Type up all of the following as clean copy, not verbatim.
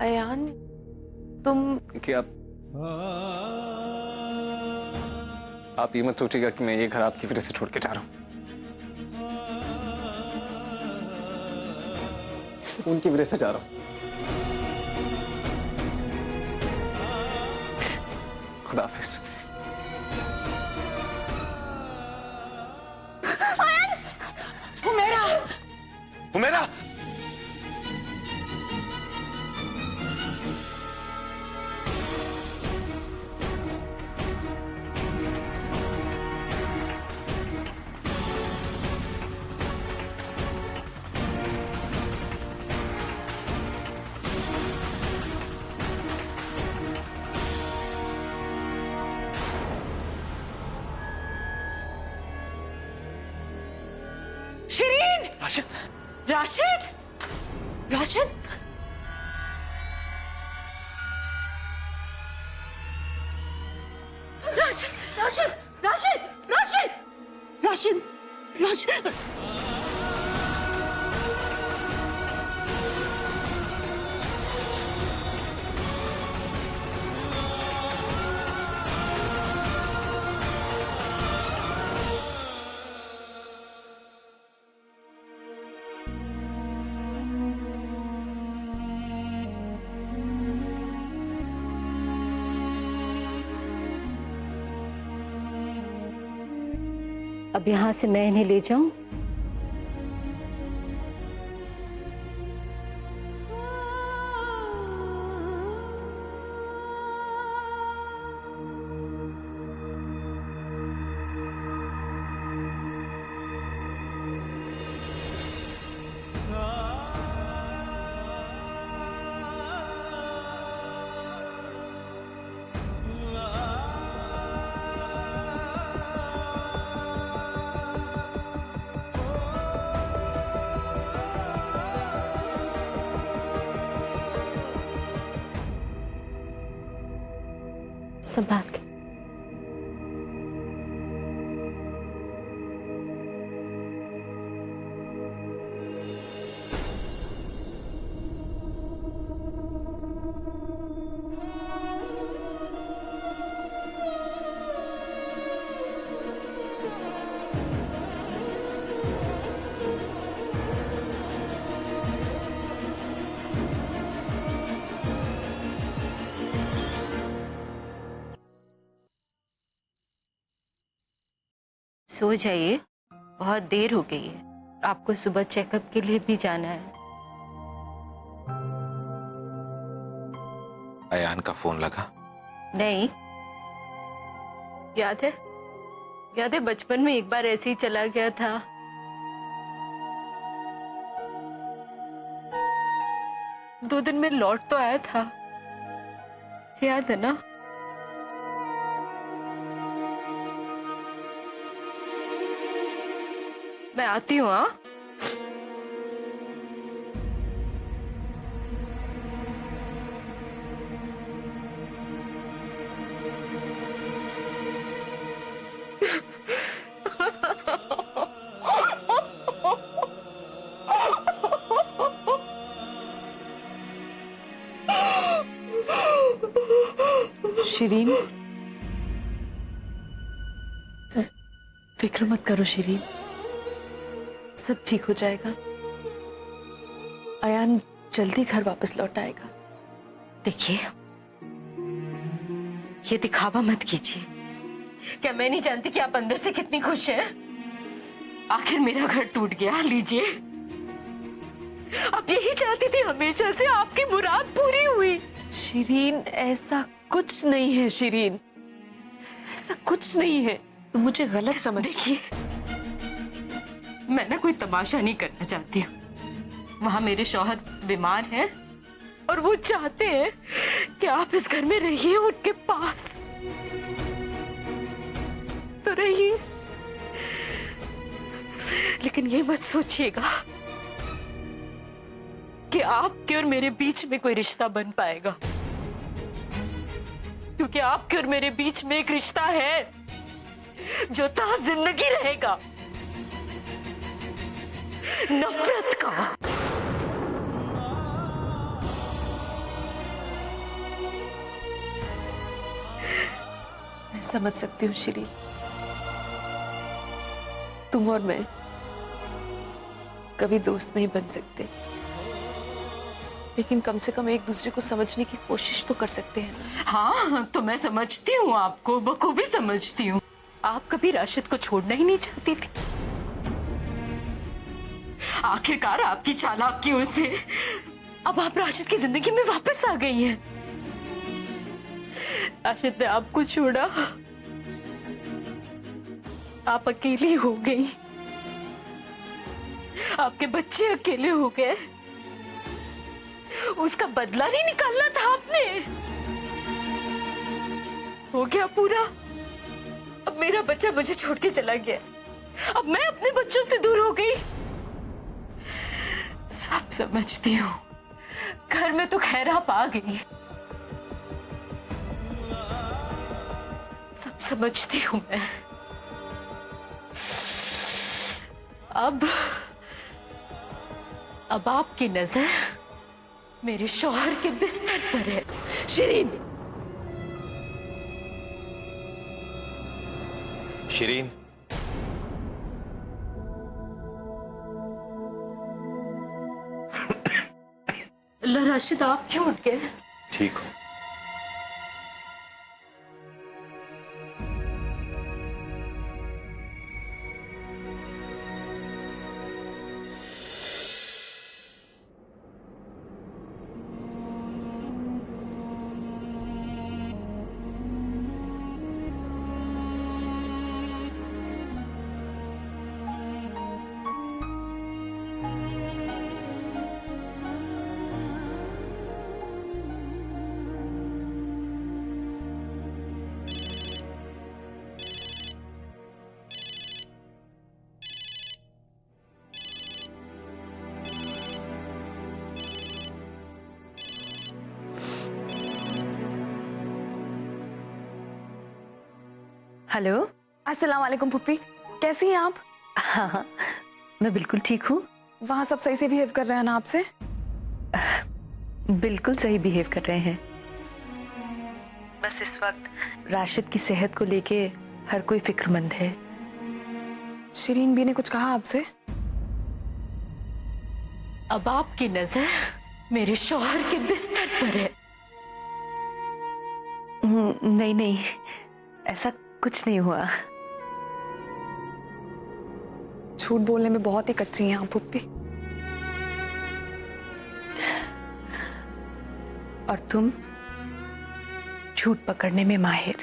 अयान, तुम कि आप ये मत सोचिएगा कि मैं ये घर आपकी वजह से छोड़ के जा रहा हूँ। उनकी वजह से जा रहा हूँ। खुदा हाफिज। हुमैरा, हुमैरा, शिरीन, राशिद, राशिद, राशिद, राशिद, राशिद, राशिद, राशिद, राशिद, राशिद। अब यहाँ से मैं इन्हें ले जाऊं? संभाल के। सो जाइए, बहुत देर हो गई है। आपको सुबह चेकअप के लिए भी जाना है। अयान का फोन लगा? नहीं, याद है बचपन में एक बार ऐसे ही चला गया था। दो दिन में लौट तो आया था, याद है ना? मैं आती हूँ। हाँ, शिरीन, फिक्र मत करो शिरीन, सब ठीक हो जाएगा। अयान जल्दी घर वापस लौट आएगा। देखिए, ये दिखावा मत कीजिए। क्या मैं नहीं जानती कि आप अंदर से कितनी खुश हैं? आखिर मेरा घर टूट गया, लीजिए। आप यही चाहती थी हमेशा से, आपकी मुराद पूरी हुई। शिरीन, ऐसा कुछ नहीं है शिरीन, ऐसा कुछ नहीं है। तुम मुझे गलत समझ। देखिए, मैं ना कोई तमाशा नहीं करना चाहती हूँ। वहां मेरे शौहर बीमार हैं और वो चाहते हैं कि आप इस घर में रहिए, उनके पास तो रहिए। लेकिन ये मत सोचिएगा कि आपके और मेरे बीच में कोई रिश्ता बन पाएगा, क्योंकि आपके और मेरे बीच में एक रिश्ता है जो ता जिंदगी रहेगा, नफरत का। समझ सकती हूँ शिरीन, तुम और मैं कभी दोस्त नहीं बन सकते, लेकिन कम से कम एक दूसरे को समझने की कोशिश तो कर सकते हैं ना। हाँ, तो मैं समझती हूँ आपको, बखूबी समझती हूँ। आप कभी राशिद को छोड़ना ही नहीं चाहती थी। आखिरकार आपकी चालाकियों से अब आप राशिद की जिंदगी में वापस आ गई हैं। राशिद ने आपको छोड़ा, आप अकेली हो गई, आपके बच्चे अकेले हो गए। उसका बदला नहीं निकालना था आपने। हो गया पूरा। अब मेरा बच्चा मुझे छोड़ के चला गया, अब मैं अपने बच्चों से दूर हो गई। सब समझती हूँ, घर में तो खैर आप आ गई, सब समझती हूँ मैं। अब आपकी नजर मेरे शौहर के बिस्तर पर है। शिरीन, शिरीन, अल्लाह, राशिद आप क्यों उठ गए? ठीक हो? हेलो। अस्सलाम वालेकुम पुप्पी, कैसी हैं आप? हाँ, मैं बिल्कुल ठीक हूँ। वहाँ सब सही से बिहेव कर रहे हैं ना आपसे? बिल्कुल सही बिहेव कर रहे हैं। बस इस वक्त राशिद की सेहत को लेके हर कोई फिक्रमंद है। शिरीन बी ने कुछ कहा आपसे? अब आपकी नजर मेरे शौहर के बिस्तर पर है। नहीं नहीं, ऐसा कुछ नहीं हुआ। झूठ बोलने में बहुत ही कच्ची हैं आप पुप्पी। और तुम झूठ पकड़ने में माहिर।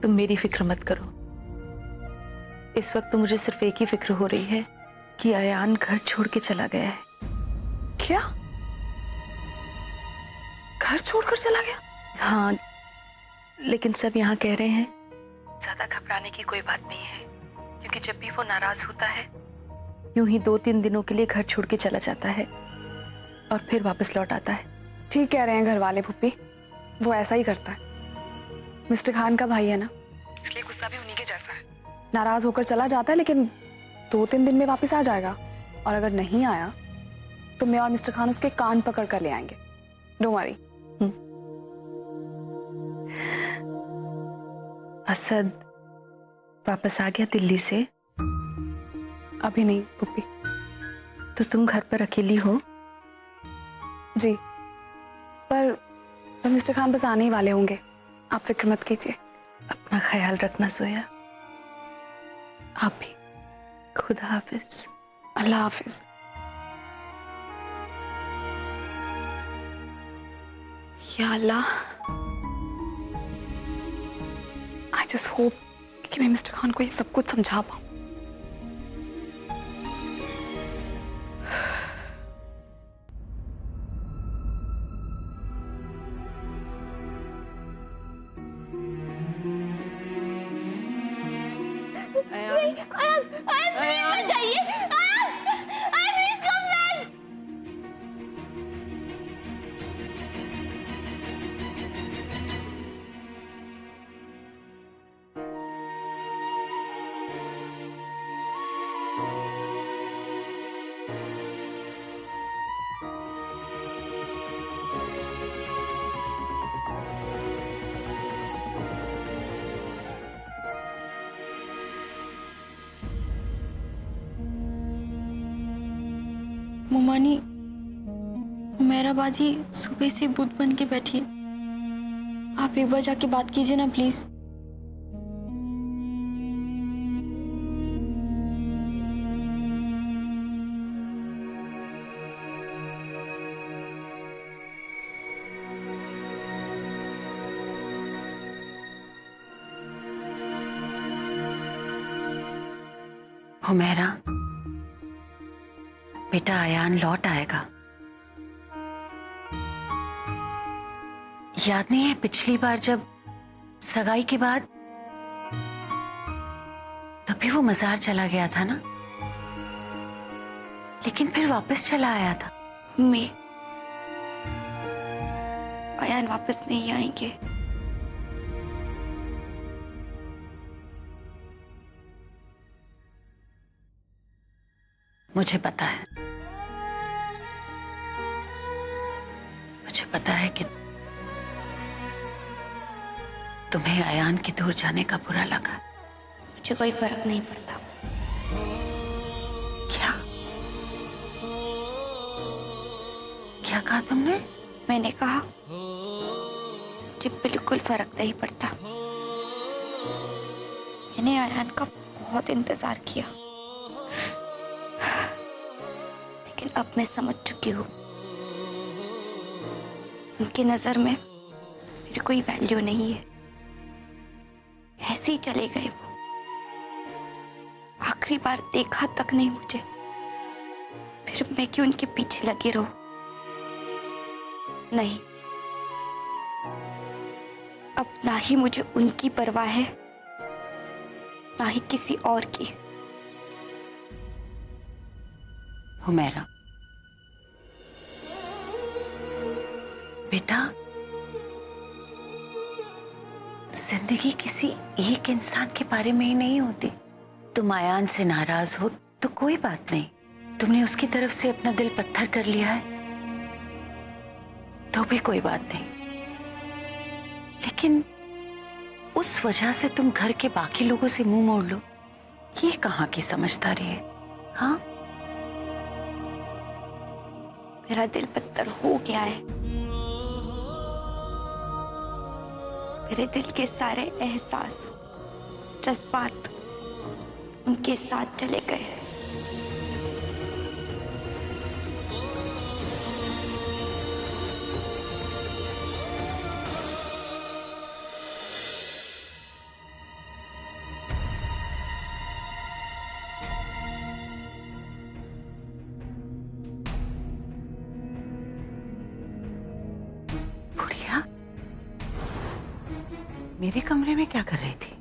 तुम मेरी फिक्र मत करो। इस वक्त तो मुझे सिर्फ एक ही फिक्र हो रही है कि अयान घर छोड़ के चला गया है। क्या? घर छोड़कर चला गया? हाँ, लेकिन सब यहाँ कह रहे हैं ज्यादा घबराने की कोई बात नहीं है, क्योंकि जब भी वो नाराज होता है यूं ही 2-3 दिनों के लिए घर छोड़ के चला जाता है और फिर वापस लौट आता है। ठीक कह रहे हैं घर वाले पुप्पी, वो ऐसा ही करता है। मिस्टर खान का भाई है ना, इसलिए गुस्सा भी उन्हीं के जैसा है। नाराज होकर चला जाता है, लेकिन 2-3 दिन में वापस आ जाएगा, और अगर नहीं आया तो मैं और मिस्टर खान उसके कान पकड़ कर ले आएंगे। Don't worry. असद वापस आ गया दिल्ली से? अभी नहीं पुप्पी। तो तुम घर पर अकेली हो? जी, पर मिस्टर खान बस आने ही वाले होंगे, आप फिक्र मत कीजिए। अपना ख्याल रखना सोया। आप भी। खुदा हाफिज। अल्लाह हाफिज। या अल्लाह, आई जस्ट होप कि मैं मिस्टर खान को ये सब कुछ समझा पाऊं। मुमानी, मेरा बाजी सुबह से बुत बन के बैठी है। आप एक बार जाके बात कीजिए ना प्लीज। हुमैरा, बेटा अयान लौट आएगा। याद नहीं है पिछली बार जब सगाई के बाद तभी वो मजार चला गया था ना, लेकिन फिर वापस चला आया था। मैं अयान वापस नहीं आएंगे। मुझे पता है, मुझे पता है कि तुम्हें अयान के दूर जाने का बुरा लगा। मुझे कोई फर्क नहीं पड़ता। क्या क्या कहा तुमने? मैंने कहा मुझे बिल्कुल फर्क नहीं पड़ता। मैंने अयान का बहुत इंतजार किया, लेकिन अब मैं समझ चुकी हूँ उनकी नजर में मेरी कोई वैल्यू नहीं है। ऐसे ही चले गए वो। आखिरी बार देखा तक नहीं मुझे, फिर मैं क्यों उनके पीछे लगी रहूं? नहीं, अब ना ही मुझे उनकी परवाह है, ना ही किसी और की। हुमैरा बेटा, जिंदगी किसी एक इंसान के बारे में ही नहीं होती। तुम अयान से नाराज हो तो कोई बात नहीं, तुमने उसकी तरफ से अपना दिल पत्थर कर लिया है तो भी कोई बात नहीं, लेकिन उस वजह से तुम घर के बाकी लोगों से मुंह मोड़ लो, ये कहाँ की समझदारी है? हाँ, मेरा दिल पत्थर हो गया है। मेरे दिल के सारे एहसास, जज्बात उनके साथ चले गए। बुढ़िया, मेरे कमरे में क्या कर रही थी?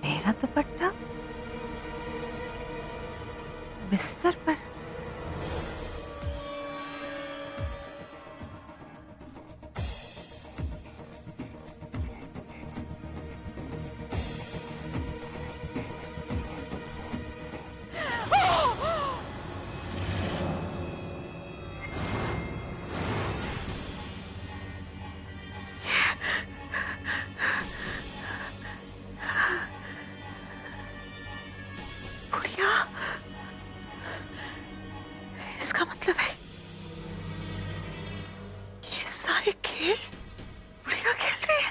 मेरा दुपट्टा बिस्तर पर। बुढ़िया, इसका मतलब है ये सारे खेल बुढ़िया खेल रही है।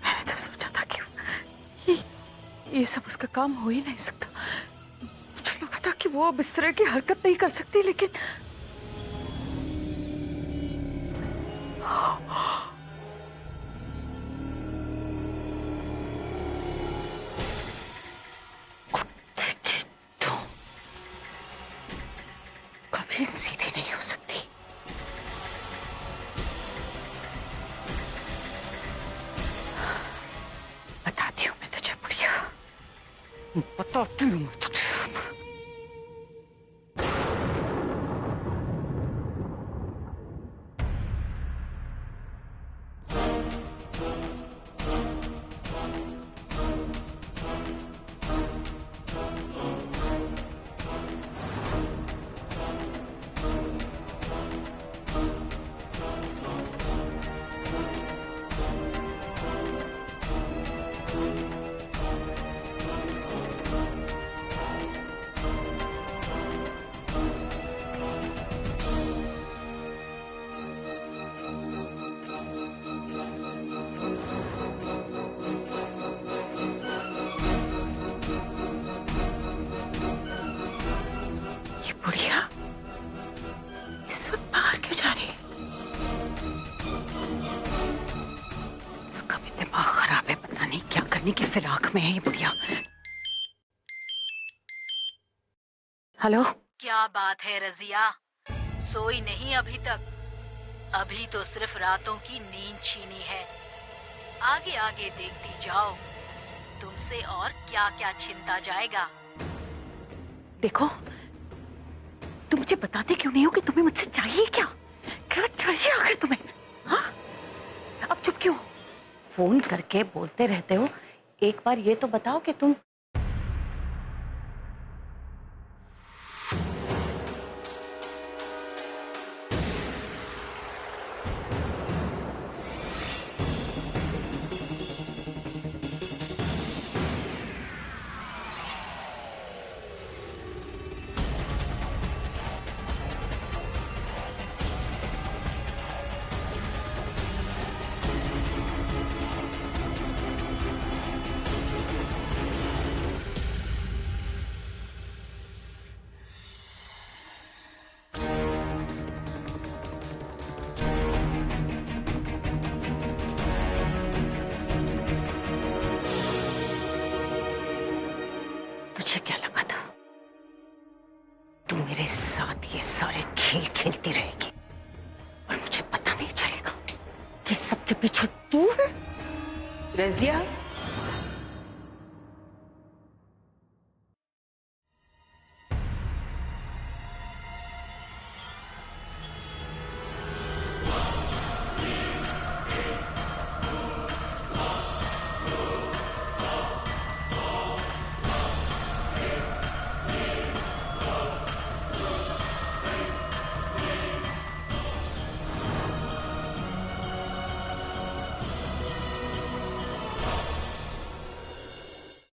मैंने तो सोचा था कि ये सब उसका काम हो ही नहीं सकता। मुझे लगा था कि वो अब इस तरह की हरकत नहीं कर सकती, लेकिन कभी सीधी नहीं हो सकती। बताती हूँ मैं तुझे बुढ़िया, बताती हूँ मैं तुझे। करने की फिराक में है ये बुढ़िया। हेलो, क्या बात है रजिया, सोई नहीं अभी तक? अभी तो सिर्फ रातों की नींद छीनी है। आगे आगे देखती जाओ, तुमसे और क्या क्या छिनता जाएगा। देखो, तुम मुझे बताते क्यों नहीं हो कि तुम्हें मुझसे चाहिए क्या? क्या चाहिए आखिर तुम्हें? हाँ, अब चुप क्यों? फोन करके बोलते रहते हो, एक बार ये तो बताओ कि तुम तुझे क्या लगा था तू मेरे साथ ये सारे खेल खेलती रहेगी और मुझे पता नहीं चलेगा कि सबके पीछे तू है? रजिया,